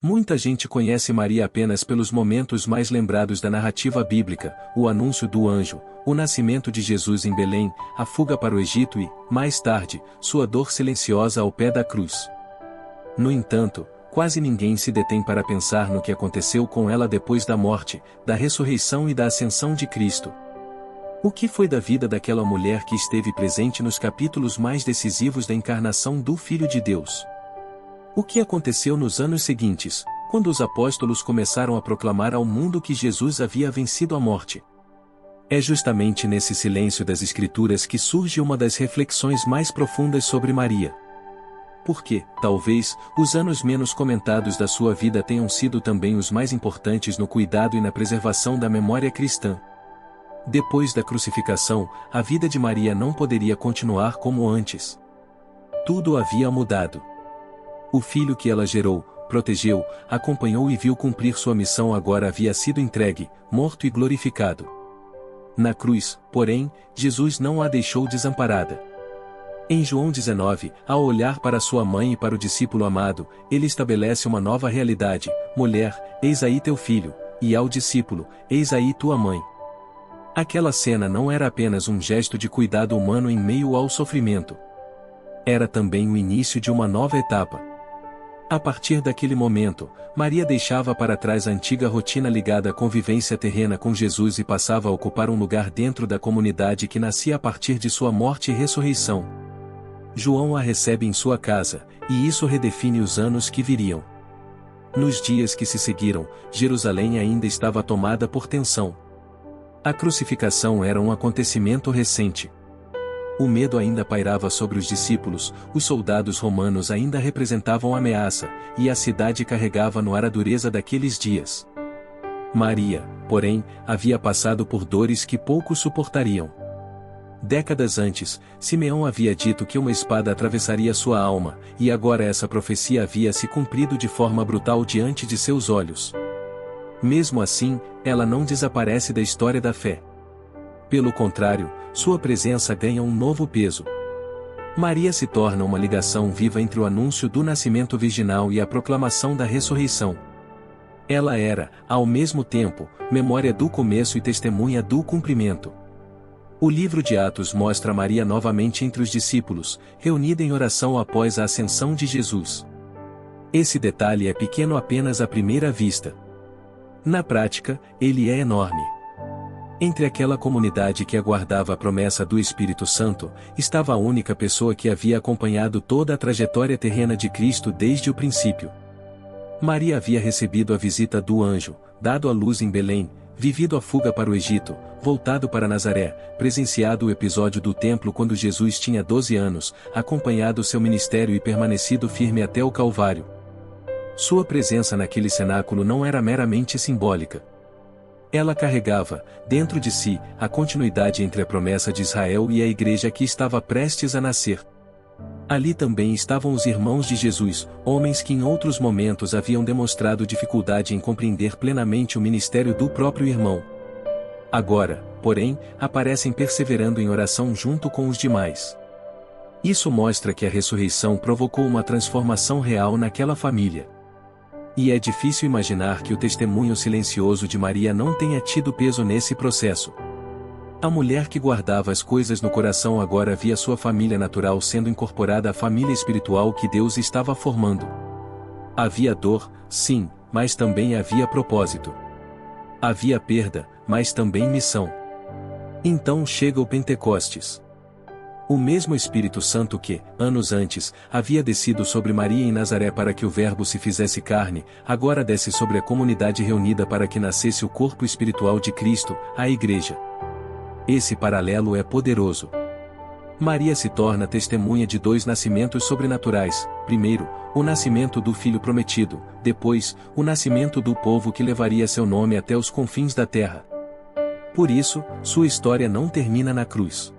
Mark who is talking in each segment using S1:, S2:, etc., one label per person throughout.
S1: Muita gente conhece Maria apenas pelos momentos mais lembrados da narrativa bíblica, o anúncio do anjo, o nascimento de Jesus em Belém, a fuga para o Egito e, mais tarde, sua dor silenciosa ao pé da cruz. No entanto, quase ninguém se detém para pensar no que aconteceu com ela depois da morte, da ressurreição e da ascensão de Cristo. O que foi da vida daquela mulher que esteve presente nos capítulos mais decisivos da encarnação do Filho de Deus? O que aconteceu nos anos seguintes, quando os apóstolos começaram a proclamar ao mundo que Jesus havia vencido a morte? É justamente nesse silêncio das Escrituras que surge uma das reflexões mais profundas sobre Maria. Porque, talvez, os anos menos comentados da sua vida tenham sido também os mais importantes no cuidado e na preservação da memória cristã. Depois da crucificação, a vida de Maria não poderia continuar como antes. Tudo havia mudado. O filho que ela gerou, protegeu, acompanhou e viu cumprir sua missão agora havia sido entregue, morto e glorificado. Na cruz, porém, Jesus não a deixou desamparada. Em João 19, ao olhar para sua mãe e para o discípulo amado, ele estabelece uma nova realidade: mulher, eis aí teu filho, e ao discípulo, eis aí tua mãe. Aquela cena não era apenas um gesto de cuidado humano em meio ao sofrimento. Era também o início de uma nova etapa. A partir daquele momento, Maria deixava para trás a antiga rotina ligada à convivência terrena com Jesus e passava a ocupar um lugar dentro da comunidade que nascia a partir de sua morte e ressurreição. João a recebe em sua casa, e isso redefine os anos que viriam. Nos dias que se seguiram, Jerusalém ainda estava tomada por tensão. A crucificação era um acontecimento recente. O medo ainda pairava sobre os discípulos, os soldados romanos ainda representavam ameaça, e a cidade carregava no ar a dureza daqueles dias. Maria, porém, havia passado por dores que poucos suportariam. Décadas antes, Simeão havia dito que uma espada atravessaria sua alma, e agora essa profecia havia se cumprido de forma brutal diante de seus olhos. Mesmo assim, ela não desaparece da história da fé. Pelo contrário, sua presença ganha um novo peso. Maria se torna uma ligação viva entre o anúncio do nascimento virginal e a proclamação da ressurreição. Ela era, ao mesmo tempo, memória do começo e testemunha do cumprimento. O livro de Atos mostra Maria novamente entre os discípulos, reunida em oração após a ascensão de Jesus. Esse detalhe é pequeno apenas à primeira vista. Na prática, ele é enorme. Entre aquela comunidade que aguardava a promessa do Espírito Santo, estava a única pessoa que havia acompanhado toda a trajetória terrena de Cristo desde o princípio. Maria havia recebido a visita do anjo, dado à luz em Belém, vivido a fuga para o Egito, voltado para Nazaré, presenciado o episódio do templo quando Jesus tinha 12 anos, acompanhado seu ministério e permanecido firme até o Calvário. Sua presença naquele cenáculo não era meramente simbólica. Ela carregava, dentro de si, a continuidade entre a promessa de Israel e a igreja que estava prestes a nascer. Ali também estavam os irmãos de Jesus, homens que em outros momentos haviam demonstrado dificuldade em compreender plenamente o ministério do próprio irmão. Agora, porém, aparecem perseverando em oração junto com os demais. Isso mostra que a ressurreição provocou uma transformação real naquela família. E é difícil imaginar que o testemunho silencioso de Maria não tenha tido peso nesse processo. A mulher que guardava as coisas no coração agora via sua família natural sendo incorporada à família espiritual que Deus estava formando. Havia dor, sim, mas também havia propósito. Havia perda, mas também missão. Então chega o Pentecostes. O mesmo Espírito Santo que, anos antes, havia descido sobre Maria em Nazaré para que o Verbo se fizesse carne, agora desce sobre a comunidade reunida para que nascesse o corpo espiritual de Cristo, a Igreja. Esse paralelo é poderoso. Maria se torna testemunha de dois nascimentos sobrenaturais: primeiro, o nascimento do Filho prometido, depois, o nascimento do povo que levaria seu nome até os confins da terra. Por isso, sua história não termina na cruz.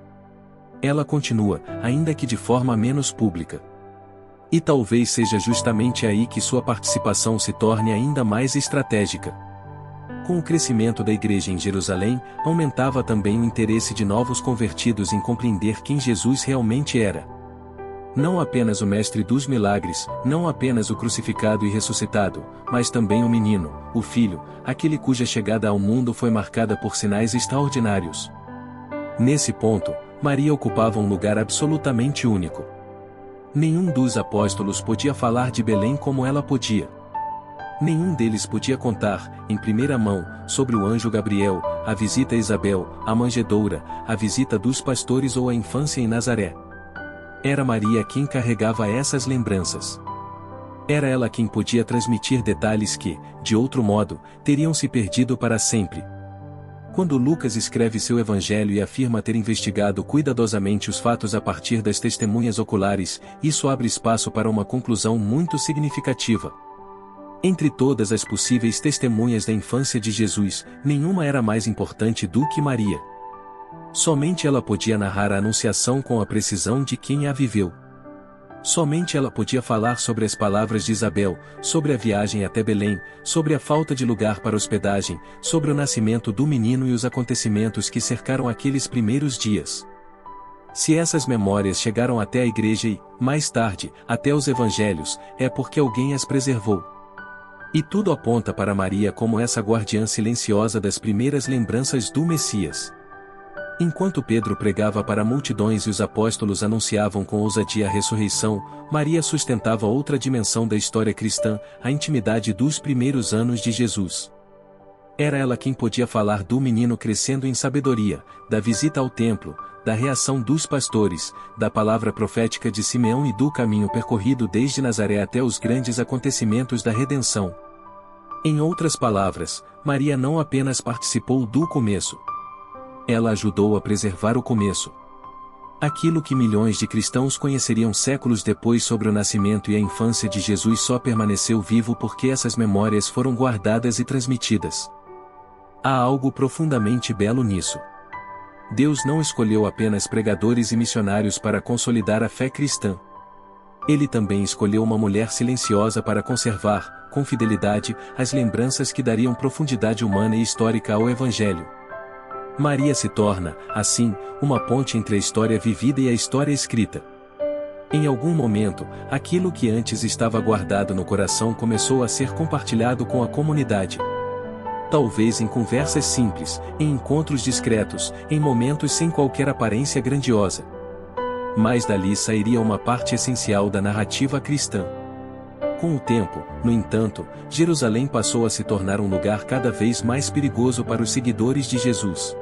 S1: Ela continua, ainda que de forma menos pública. E talvez seja justamente aí que sua participação se torne ainda mais estratégica. Com o crescimento da igreja em Jerusalém, aumentava também o interesse de novos convertidos em compreender quem Jesus realmente era. Não apenas o mestre dos milagres, não apenas o crucificado e ressuscitado, mas também o menino, o filho, aquele cuja chegada ao mundo foi marcada por sinais extraordinários. Nesse ponto, Maria ocupava um lugar absolutamente único. Nenhum dos apóstolos podia falar de Belém como ela podia. Nenhum deles podia contar, em primeira mão, sobre o anjo Gabriel, a visita a Isabel, a manjedoura, a visita dos pastores ou a infância em Nazaré. Era Maria quem carregava essas lembranças. Era ela quem podia transmitir detalhes que, de outro modo, teriam se perdido para sempre. Quando Lucas escreve seu evangelho e afirma ter investigado cuidadosamente os fatos a partir das testemunhas oculares, isso abre espaço para uma conclusão muito significativa. Entre todas as possíveis testemunhas da infância de Jesus, nenhuma era mais importante do que Maria. Somente ela podia narrar a anunciação com a precisão de quem a viveu. Somente ela podia falar sobre as palavras de Isabel, sobre a viagem até Belém, sobre a falta de lugar para hospedagem, sobre o nascimento do menino e os acontecimentos que cercaram aqueles primeiros dias. Se essas memórias chegaram até a igreja e, mais tarde, até os evangelhos, é porque alguém as preservou. E tudo aponta para Maria como essa guardiã silenciosa das primeiras lembranças do Messias. Enquanto Pedro pregava para multidões e os apóstolos anunciavam com ousadia a ressurreição, Maria sustentava outra dimensão da história cristã, a intimidade dos primeiros anos de Jesus. Era ela quem podia falar do menino crescendo em sabedoria, da visita ao templo, da reação dos pastores, da palavra profética de Simeão e do caminho percorrido desde Nazaré até os grandes acontecimentos da redenção. Em outras palavras, Maria não apenas participou do começo. Ela ajudou a preservar o começo. Aquilo que milhões de cristãos conheceriam séculos depois sobre o nascimento e a infância de Jesus só permaneceu vivo porque essas memórias foram guardadas e transmitidas. Há algo profundamente belo nisso. Deus não escolheu apenas pregadores e missionários para consolidar a fé cristã. Ele também escolheu uma mulher silenciosa para conservar, com fidelidade, as lembranças que dariam profundidade humana e histórica ao Evangelho. Maria se torna, assim, uma ponte entre a história vivida e a história escrita. Em algum momento, aquilo que antes estava guardado no coração começou a ser compartilhado com a comunidade. Talvez em conversas simples, em encontros discretos, em momentos sem qualquer aparência grandiosa. Mas dali sairia uma parte essencial da narrativa cristã. Com o tempo, no entanto, Jerusalém passou a se tornar um lugar cada vez mais perigoso para os seguidores de Jesus.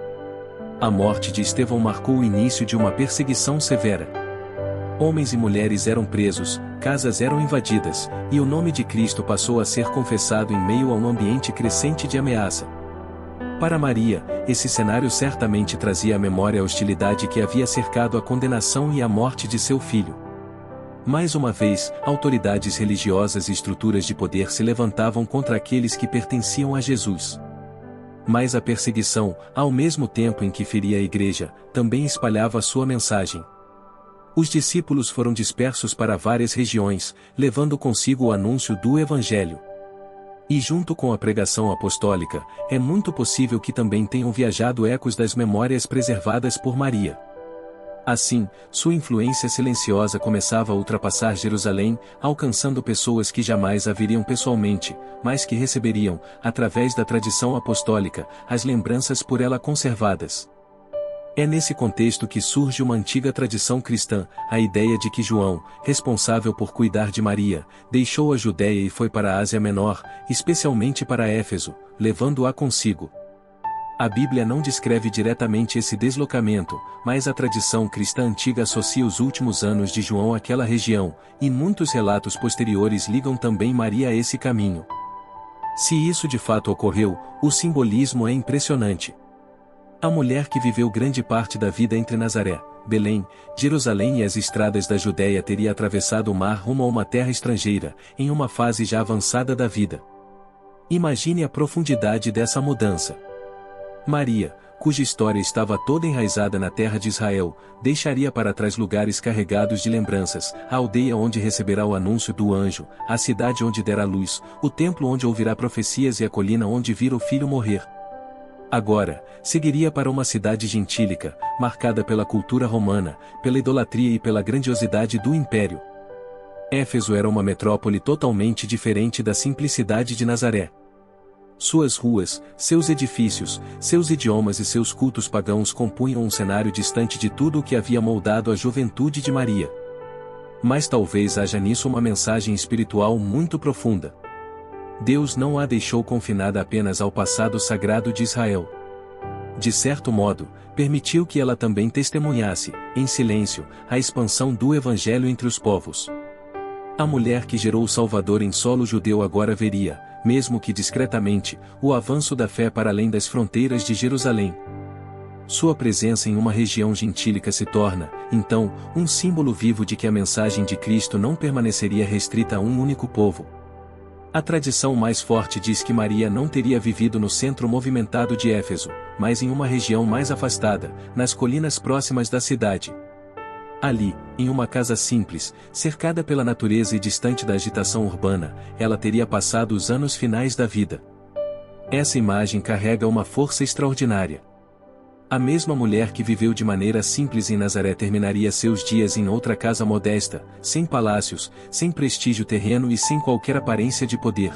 S1: A morte de Estevão marcou o início de uma perseguição severa. Homens e mulheres eram presos, casas eram invadidas, e o nome de Cristo passou a ser confessado em meio a um ambiente crescente de ameaça. Para Maria, esse cenário certamente trazia à memória a hostilidade que havia cercado a condenação e a morte de seu filho. Mais uma vez, autoridades religiosas e estruturas de poder se levantavam contra aqueles que pertenciam a Jesus. Mas a perseguição, ao mesmo tempo em que feria a igreja, também espalhava sua mensagem. Os discípulos foram dispersos para várias regiões, levando consigo o anúncio do Evangelho. E junto com a pregação apostólica, é muito possível que também tenham viajado ecos das memórias preservadas por Maria. Assim, sua influência silenciosa começava a ultrapassar Jerusalém, alcançando pessoas que jamais a viriam pessoalmente, mas que receberiam, através da tradição apostólica, as lembranças por ela conservadas. É nesse contexto que surge uma antiga tradição cristã, a ideia de que João, responsável por cuidar de Maria, deixou a Judéia e foi para a Ásia Menor, especialmente para Éfeso, levando-a consigo. A Bíblia não descreve diretamente esse deslocamento, mas a tradição cristã antiga associa os últimos anos de João àquela região, e muitos relatos posteriores ligam também Maria a esse caminho. Se isso de fato ocorreu, o simbolismo é impressionante. A mulher que viveu grande parte da vida entre Nazaré, Belém, Jerusalém e as estradas da Judéia teria atravessado o mar rumo a uma terra estrangeira, em uma fase já avançada da vida. Imagine a profundidade dessa mudança. Maria, cuja história estava toda enraizada na terra de Israel, deixaria para trás lugares carregados de lembranças, a aldeia onde receberá o anúncio do anjo, a cidade onde dera luz, o templo onde ouvirá profecias e a colina onde vira o filho morrer. Agora, seguiria para uma cidade gentílica, marcada pela cultura romana, pela idolatria e pela grandiosidade do império. Éfeso era uma metrópole totalmente diferente da simplicidade de Nazaré. Suas ruas, seus edifícios, seus idiomas e seus cultos pagãos compunham um cenário distante de tudo o que havia moldado a juventude de Maria. Mas talvez haja nisso uma mensagem espiritual muito profunda. Deus não a deixou confinada apenas ao passado sagrado de Israel. De certo modo, permitiu que ela também testemunhasse, em silêncio, a expansão do Evangelho entre os povos. A mulher que gerou o Salvador em solo judeu agora veria, mesmo que discretamente, o avanço da fé para além das fronteiras de Jerusalém. Sua presença em uma região gentílica se torna, então, um símbolo vivo de que a mensagem de Cristo não permaneceria restrita a um único povo. A tradição mais forte diz que Maria não teria vivido no centro movimentado de Éfeso, mas em uma região mais afastada, nas colinas próximas da cidade. Ali, em uma casa simples, cercada pela natureza e distante da agitação urbana, ela teria passado os anos finais da vida. Essa imagem carrega uma força extraordinária. A mesma mulher que viveu de maneira simples em Nazaré terminaria seus dias em outra casa modesta, sem palácios, sem prestígio terreno e sem qualquer aparência de poder.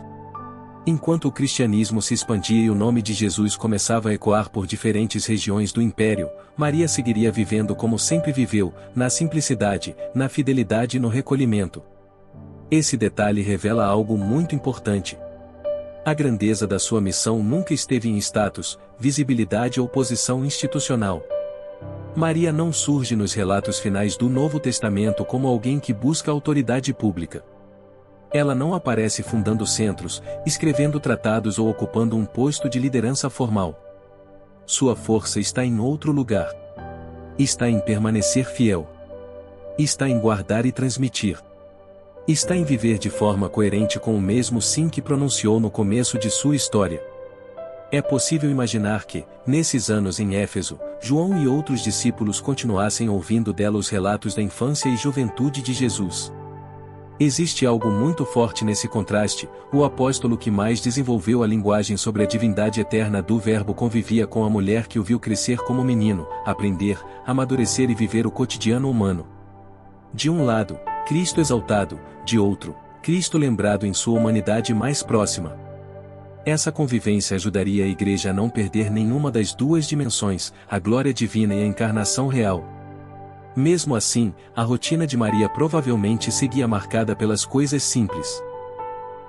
S1: Enquanto o cristianismo se expandia e o nome de Jesus começava a ecoar por diferentes regiões do império, Maria seguiria vivendo como sempre viveu, na simplicidade, na fidelidade e no recolhimento. Esse detalhe revela algo muito importante. A grandeza da sua missão nunca esteve em status, visibilidade ou posição institucional. Maria não surge nos relatos finais do Novo Testamento como alguém que busca autoridade pública. Ela não aparece fundando centros, escrevendo tratados ou ocupando um posto de liderança formal. Sua força está em outro lugar. Está em permanecer fiel. Está em guardar e transmitir. Está em viver de forma coerente com o mesmo sim que pronunciou no começo de sua história. É possível imaginar que, nesses anos em Éfeso, João e outros discípulos continuassem ouvindo dela os relatos da infância e juventude de Jesus. Existe algo muito forte nesse contraste. O apóstolo que mais desenvolveu a linguagem sobre a divindade eterna do Verbo convivia com a mulher que o viu crescer como menino, aprender, amadurecer e viver o cotidiano humano. De um lado, Cristo exaltado, de outro, Cristo lembrado em sua humanidade mais próxima. Essa convivência ajudaria a Igreja a não perder nenhuma das duas dimensões, a glória divina e a encarnação real. Mesmo assim, a rotina de Maria provavelmente seguia marcada pelas coisas simples: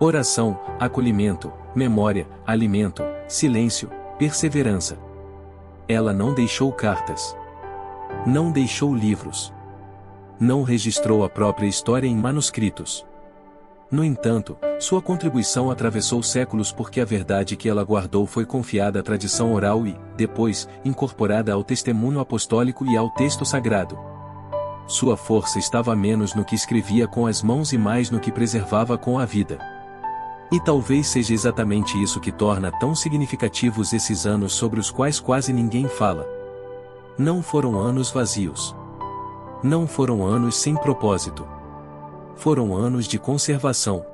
S1: oração, acolhimento, memória, alimento, silêncio, perseverança. Ela não deixou cartas. Não deixou livros. Não registrou a própria história em manuscritos. No entanto, sua contribuição atravessou séculos porque a verdade que ela guardou foi confiada à tradição oral e, depois, incorporada ao testemunho apostólico e ao texto sagrado. Sua força estava menos no que escrevia com as mãos e mais no que preservava com a vida. E talvez seja exatamente isso que torna tão significativos esses anos sobre os quais quase ninguém fala. Não foram anos vazios. Não foram anos sem propósito. Foram anos de conservação.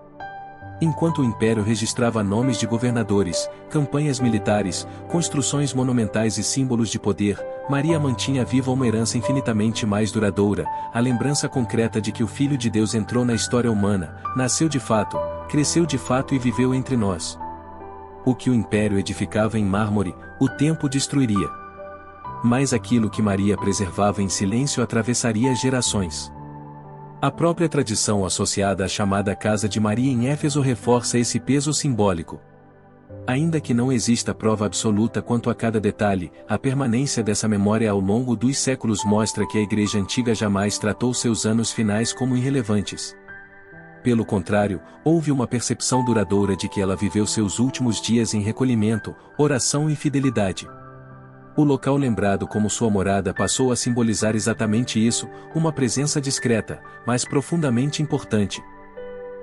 S1: Enquanto o império registrava nomes de governadores, campanhas militares, construções monumentais e símbolos de poder, Maria mantinha viva uma herança infinitamente mais duradoura, a lembrança concreta de que o Filho de Deus entrou na história humana, nasceu de fato, cresceu de fato e viveu entre nós. O que o império edificava em mármore, o tempo destruiria. Mas aquilo que Maria preservava em silêncio atravessaria gerações. A própria tradição associada à chamada Casa de Maria em Éfeso reforça esse peso simbólico. Ainda que não exista prova absoluta quanto a cada detalhe, a permanência dessa memória ao longo dos séculos mostra que a Igreja Antiga jamais tratou seus anos finais como irrelevantes. Pelo contrário, houve uma percepção duradoura de que ela viveu seus últimos dias em recolhimento, oração e fidelidade. O local lembrado como sua morada passou a simbolizar exatamente isso, uma presença discreta, mas profundamente importante.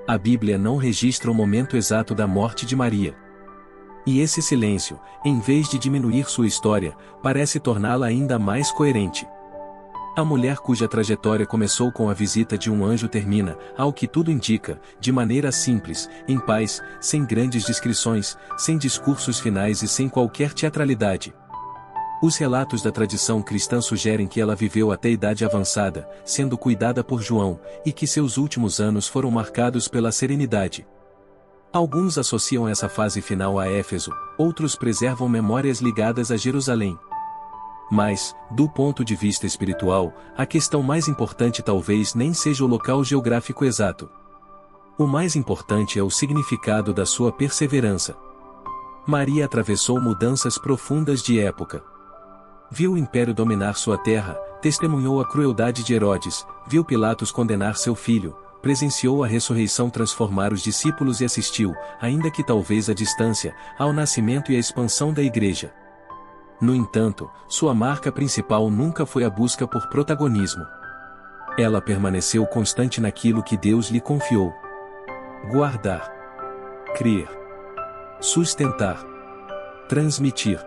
S1: A Bíblia não registra o momento exato da morte de Maria. E esse silêncio, em vez de diminuir sua história, parece torná-la ainda mais coerente. A mulher cuja trajetória começou com a visita de um anjo termina, ao que tudo indica, de maneira simples, em paz, sem grandes descrições, sem discursos finais e sem qualquer teatralidade. Os relatos da tradição cristã sugerem que ela viveu até idade avançada, sendo cuidada por João, e que seus últimos anos foram marcados pela serenidade. Alguns associam essa fase final a Éfeso, outros preservam memórias ligadas a Jerusalém. Mas, do ponto de vista espiritual, a questão mais importante talvez nem seja o local geográfico exato. O mais importante é o significado da sua perseverança. Maria atravessou mudanças profundas de época. Viu o império dominar sua terra, testemunhou a crueldade de Herodes, viu Pilatos condenar seu filho, presenciou a ressurreição transformar os discípulos e assistiu, ainda que talvez à distância, ao nascimento e à expansão da Igreja. No entanto, sua marca principal nunca foi a busca por protagonismo. Ela permaneceu constante naquilo que Deus lhe confiou. Guardar. Crer. Sustentar. Transmitir.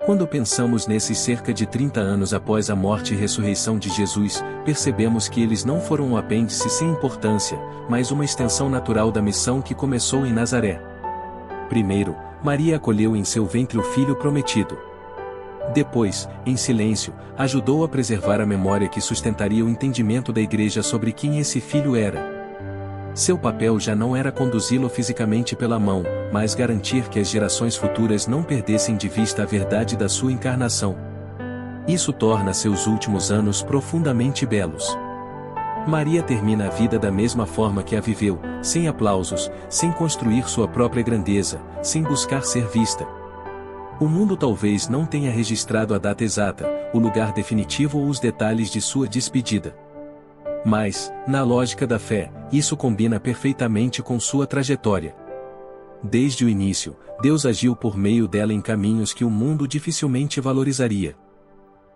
S1: Quando pensamos nesses cerca de 30 anos após a morte e ressurreição de Jesus, percebemos que eles não foram um apêndice sem importância, mas uma extensão natural da missão que começou em Nazaré. Primeiro, Maria acolheu em seu ventre o Filho prometido. Depois, em silêncio, ajudou a preservar a memória que sustentaria o entendimento da Igreja sobre quem esse Filho era. Seu papel já não era conduzi-lo fisicamente pela mão, mas garantir que as gerações futuras não perdessem de vista a verdade da sua encarnação. Isso torna seus últimos anos profundamente belos. Maria termina a vida da mesma forma que a viveu, sem aplausos, sem construir sua própria grandeza, sem buscar ser vista. O mundo talvez não tenha registrado a data exata, o lugar definitivo ou os detalhes de sua despedida. Mas, na lógica da fé, isso combina perfeitamente com sua trajetória. Desde o início, Deus agiu por meio dela em caminhos que o mundo dificilmente valorizaria.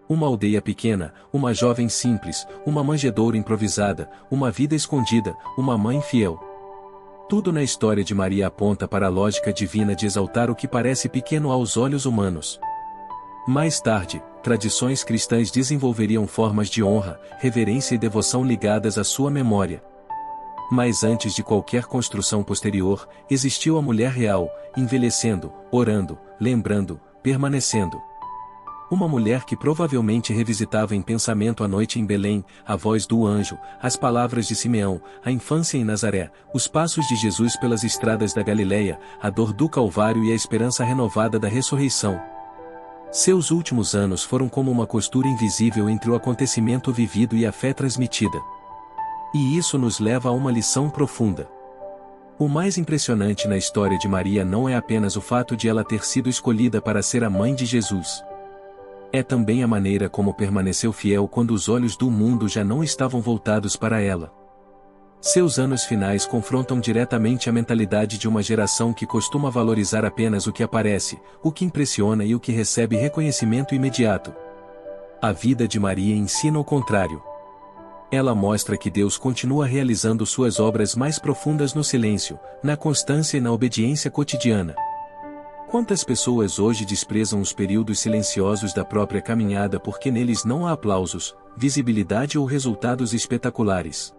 S1: Uma aldeia pequena, uma jovem simples, uma manjedoura improvisada, uma vida escondida, uma mãe fiel. Tudo na história de Maria aponta para a lógica divina de exaltar o que parece pequeno aos olhos humanos. Mais tarde, tradições cristãs desenvolveriam formas de honra, reverência e devoção ligadas à sua memória. Mas antes de qualquer construção posterior, existiu a mulher real, envelhecendo, orando, lembrando, permanecendo. Uma mulher que provavelmente revisitava em pensamento a noite em Belém, a voz do anjo, as palavras de Simeão, a infância em Nazaré, os passos de Jesus pelas estradas da Galileia, a dor do Calvário e a esperança renovada da ressurreição. Seus últimos anos foram como uma costura invisível entre o acontecimento vivido e a fé transmitida. E isso nos leva a uma lição profunda. O mais impressionante na história de Maria não é apenas o fato de ela ter sido escolhida para ser a mãe de Jesus. É também a maneira como permaneceu fiel quando os olhos do mundo já não estavam voltados para ela. Seus anos finais confrontam diretamente a mentalidade de uma geração que costuma valorizar apenas o que aparece, o que impressiona e o que recebe reconhecimento imediato. A vida de Maria ensina o contrário. Ela mostra que Deus continua realizando suas obras mais profundas no silêncio, na constância e na obediência cotidiana. Quantas pessoas hoje desprezam os períodos silenciosos da própria caminhada porque neles não há aplausos, visibilidade ou resultados espetaculares?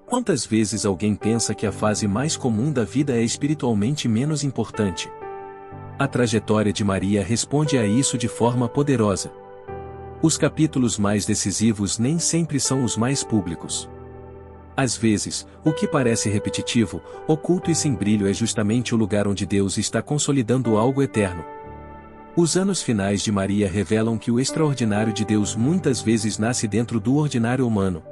S1: Quantas vezes alguém pensa que a fase mais comum da vida é espiritualmente menos importante? A trajetória de Maria responde a isso de forma poderosa. Os capítulos mais decisivos nem sempre são os mais públicos. Às vezes, o que parece repetitivo, oculto e sem brilho é justamente o lugar onde Deus está consolidando algo eterno. Os anos finais de Maria revelam que o extraordinário de Deus muitas vezes nasce dentro do ordinário humano.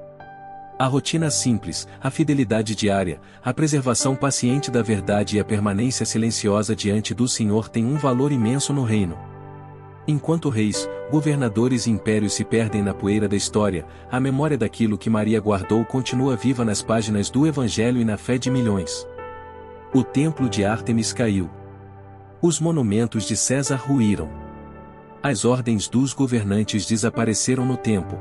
S1: A rotina simples, a fidelidade diária, a preservação paciente da verdade e a permanência silenciosa diante do Senhor têm um valor imenso no reino. Enquanto reis, governadores e impérios se perdem na poeira da história, a memória daquilo que Maria guardou continua viva nas páginas do Evangelho e na fé de milhões. O templo de Ártemis caiu. Os monumentos de César ruíram. As ordens dos governantes desapareceram no tempo.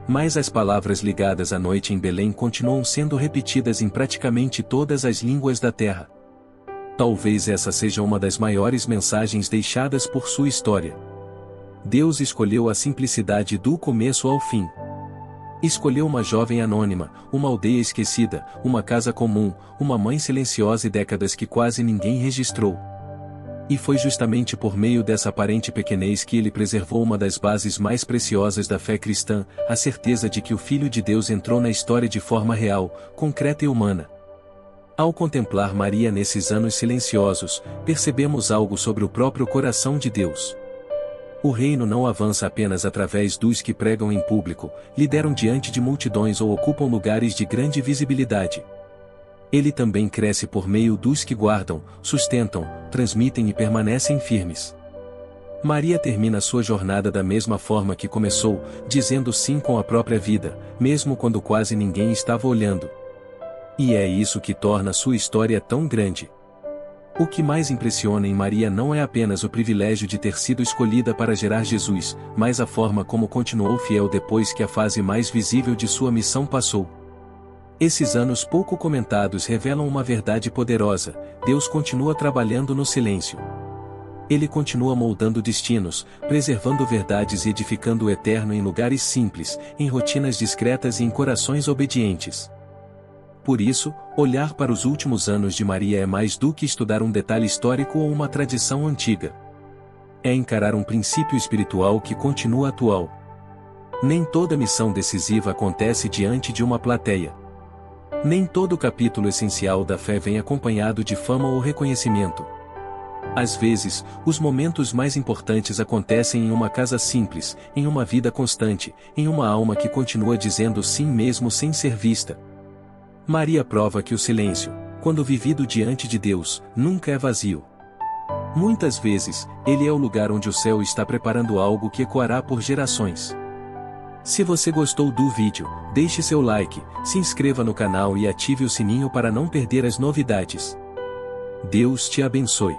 S1: Mas as palavras ligadas à noite em Belém continuam sendo repetidas em praticamente todas as línguas da terra. Talvez essa seja uma das maiores mensagens deixadas por sua história. Deus escolheu a simplicidade do começo ao fim. Escolheu uma jovem anônima, uma aldeia esquecida, uma casa comum, uma mãe silenciosa e décadas que quase ninguém registrou. E foi justamente por meio dessa aparente pequenez que ele preservou uma das bases mais preciosas da fé cristã, a certeza de que o Filho de Deus entrou na história de forma real, concreta e humana. Ao contemplar Maria nesses anos silenciosos, percebemos algo sobre o próprio coração de Deus. O reino não avança apenas através dos que pregam em público, lideram diante de multidões ou ocupam lugares de grande visibilidade. Ele também cresce por meio dos que guardam, sustentam, transmitem e permanecem firmes. Maria termina sua jornada da mesma forma que começou, dizendo sim com a própria vida, mesmo quando quase ninguém estava olhando. E é isso que torna sua história tão grande. O que mais impressiona em Maria não é apenas o privilégio de ter sido escolhida para gerar Jesus, mas a forma como continuou fiel depois que a fase mais visível de sua missão passou. Esses anos pouco comentados revelam uma verdade poderosa: Deus continua trabalhando no silêncio. Ele continua moldando destinos, preservando verdades e edificando o eterno em lugares simples, em rotinas discretas e em corações obedientes. Por isso, olhar para os últimos anos de Maria é mais do que estudar um detalhe histórico ou uma tradição antiga. É encarar um princípio espiritual que continua atual. Nem toda missão decisiva acontece diante de uma plateia. Nem todo capítulo essencial da fé vem acompanhado de fama ou reconhecimento. Às vezes, os momentos mais importantes acontecem em uma casa simples, em uma vida constante, em uma alma que continua dizendo sim mesmo sem ser vista. Maria prova que o silêncio, quando vivido diante de Deus, nunca é vazio. Muitas vezes, ele é o lugar onde o céu está preparando algo que ecoará por gerações. Se você gostou do vídeo, deixe seu like, se inscreva no canal e ative o sininho para não perder as novidades. Deus te abençoe.